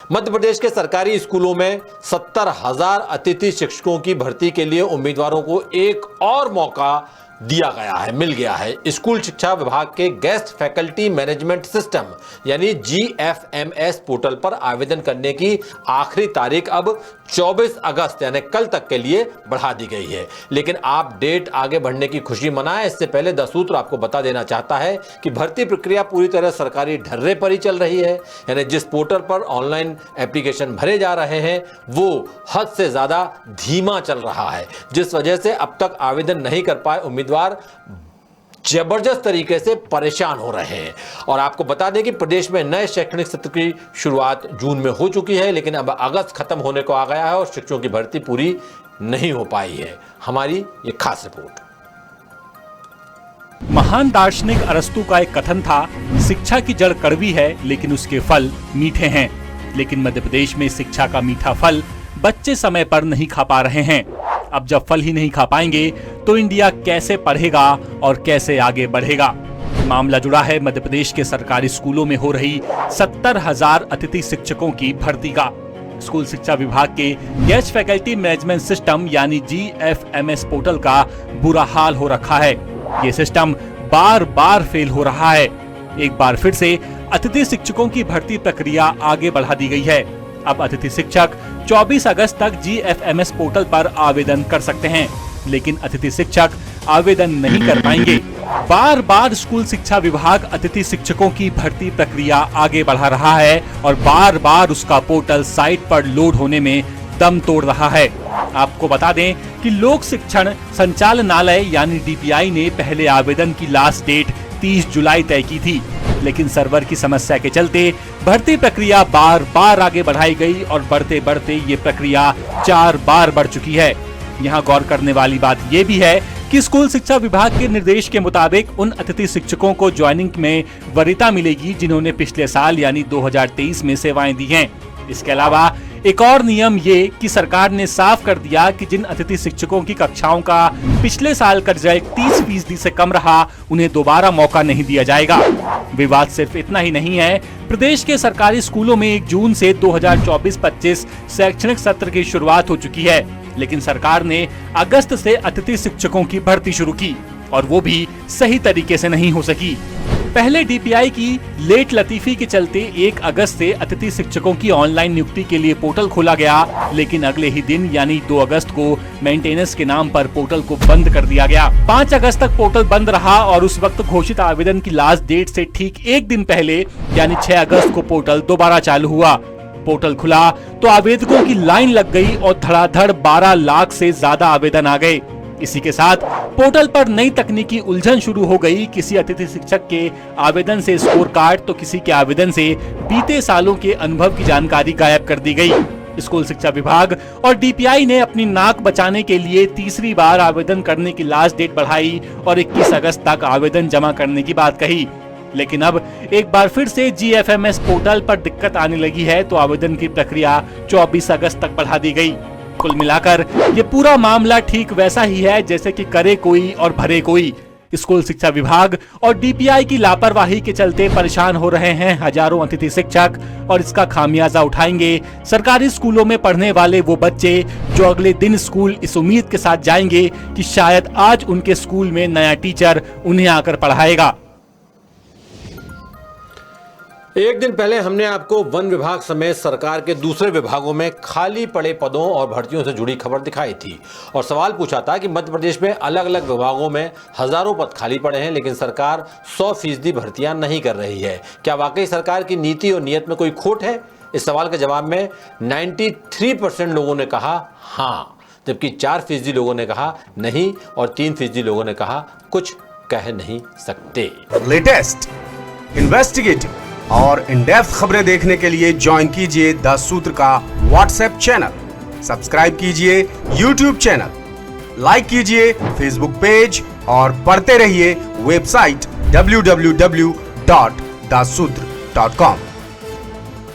मध्य प्रदेश के सरकारी स्कूलों में 70,000 अतिथि शिक्षकों की भर्ती के लिए उम्मीदवारों को एक और मौका दिया गया है, मिल गया है। स्कूल शिक्षा विभाग के गेस्ट फैकल्टी मैनेजमेंट सिस्टम यानी GFMS पोर्टल पर आवेदन करने की आखिरी तारीख अब 24 अगस्त यानी कल तक के लिए बढ़ा दी गई है। लेकिन आप डेट आगे बढ़ने की खुशी मनाएं, इससे पहले द सूत्र आपको बता देना चाहता है कि भर्ती प्रक्रिया पूरी तरह सरकारी ढर्रे पर ही चल रही है। यानी जिस पोर्टल पर ऑनलाइन एप्लीकेशन भरे जा रहे हैं वो हद से ज्यादा धीमा चल रहा है, जिस वजह से अब तक आवेदन नहीं कर पाए उम्मीदवार जबरदस्त तरीके से परेशान हो रहे हैं। और आपको बता दें कि प्रदेश में नए शैक्षणिक सत्र की शुरुआत जून में हो चुकी है, लेकिन अब अगस्त खत्म होने को आ गया है और शिक्षकों की भर्ती पूरी नहीं हो पाई है। हमारी ये खास रिपोर्ट। महान दार्शनिक अरस्तु का एक कथन था, शिक्षा की जड़ कड़वी है लेकिन उसके फल मीठे हैं। लेकिन मध्य प्रदेश में शिक्षा का मीठा फल बच्चे समय पर नहीं खा पा रहे हैं। अब जब फल ही नहीं खा पाएंगे तो इंडिया कैसे पढ़ेगा और कैसे आगे बढ़ेगा। मामला जुड़ा है मध्य प्रदेश के सरकारी स्कूलों में हो रही 70,000 अतिथि शिक्षकों की भर्ती का। स्कूल शिक्षा विभाग के गेस्ट फैकल्टी मैनेजमेंट सिस्टम यानी GFMS पोर्टल का बुरा हाल हो रखा है। ये सिस्टम बार बार फेल हो रहा है। एक बार फिर से अतिथि शिक्षकों की भर्ती प्रक्रिया आगे बढ़ा दी गई है। अब अतिथि शिक्षक 24 अगस्त तक GFMS पोर्टल पर आवेदन कर सकते हैं, लेकिन अतिथि शिक्षक आवेदन नहीं कर पाएंगे। बार बार स्कूल शिक्षा विभाग अतिथि शिक्षकों की भर्ती प्रक्रिया आगे बढ़ा रहा है और बार बार उसका पोर्टल साइट पर लोड होने में दम तोड़ रहा है। आपको बता दें कि लोक शिक्षण संचालनालय यानी DPI ने पहले आवेदन की लास्ट डेट 30 जुलाई तय की थी, लेकिन सर्वर की समस्या के चलते भर्ती प्रक्रिया बार बार आगे बढ़ाई गई और बढ़ते बढ़ते ये प्रक्रिया 4 बार बढ़ चुकी है। यहाँ गौर करने वाली बात ये भी है कि स्कूल शिक्षा विभाग के निर्देश के मुताबिक उन अतिथि शिक्षकों को ज्वाइनिंग में वरीयता मिलेगी जिन्होंने पिछले साल यानी 2023 में सेवाएं दी हैं। इसके अलावा एक और नियम ये कि सरकार ने साफ कर दिया कि जिन अतिथि शिक्षकों की कक्षाओं का पिछले साल का रिजल्ट 30% से कम रहा, उन्हें दोबारा मौका नहीं दिया जाएगा। विवाद सिर्फ इतना ही नहीं है, प्रदेश के सरकारी स्कूलों में 1 जून से 2024-25 शैक्षणिक सत्र की शुरुआत हो चुकी है, लेकिन सरकार ने अगस्त से अतिथि शिक्षकों की भर्ती शुरू की और वो भी सही तरीके से नहीं हो सकी। पहले DPI की लेट लतीफी के चलते 1 अगस्त से अतिथि शिक्षकों की ऑनलाइन नियुक्ति के लिए पोर्टल खोला गया, लेकिन अगले ही दिन यानी 2 अगस्त को मेंटेनेंस के नाम पर पोर्टल को बंद कर दिया गया। 5 अगस्त तक पोर्टल बंद रहा और उस वक्त घोषित आवेदन की लास्ट डेट से ठीक 1 दिन पहले यानी 6 अगस्त को पोर्टल दोबारा चालू हुआ। पोर्टल खुला तो आवेदकों की लाइन लग गई और धड़ाधड़ 12 लाख से ज्यादा आवेदन आ गए। इसी के साथ पोर्टल पर नई तकनीकी उलझन शुरू हो गई। किसी अतिथि शिक्षक के आवेदन से स्कोर कार्ड तो किसी के आवेदन से बीते सालों के अनुभव की जानकारी गायब कर दी गई। स्कूल शिक्षा विभाग और DPI ने अपनी नाक बचाने के लिए तीसरी बार आवेदन करने की लास्ट डेट बढ़ाई और 21 अगस्त तक आवेदन जमा करने की बात कही। लेकिन अब एक बार फिर से GFMS पोर्टल पर दिक्कत आने लगी है तो आवेदन की प्रक्रिया 24 अगस्त तक बढ़ा दी गई। कुल मिलाकर ये पूरा मामला ठीक वैसा ही है जैसे कि करे कोई और भरे कोई। स्कूल शिक्षा विभाग और DPI की लापरवाही के चलते परेशान हो रहे हैं हजारों अतिथि शिक्षक और इसका खामियाजा उठाएंगे सरकारी स्कूलों में पढ़ने वाले वो बच्चे जो अगले दिन स्कूल इस उम्मीद के साथ जाएंगे कि शायद आज उनके स्कूल में नया टीचर उन्हें आकर पढ़ाएगा। एक दिन पहले हमने आपको वन विभाग समेत सरकार के दूसरे विभागों में खाली पड़े पदों और भर्तियों से जुड़ी खबर दिखाई थी और सवाल पूछा था कि मध्य प्रदेश में अलग अलग विभागों में हजारों पद खाली पड़े हैं, लेकिन सरकार 100% भर्तियां नहीं कर रही है। क्या वाकई सरकार की नीति और नीयत में कोई खोट है? इस सवाल के जवाब में 93% लोगों ने कहा हाँ, जबकि 4% लोगों ने कहा नहीं और 3% लोगों ने कहा कुछ कह नहीं सकते। लेटेस्ट, इन्वेस्टिगेटिव और इन डेप्थ खबरें देखने के लिए ज्वाइन कीजिए द सूत्र का व्हाट्सएप चैनल, सब्सक्राइब कीजिए YouTube चैनल, लाइक कीजिए Facebook पेज और पढ़ते रहिए वेबसाइट www.daसूत्र.com।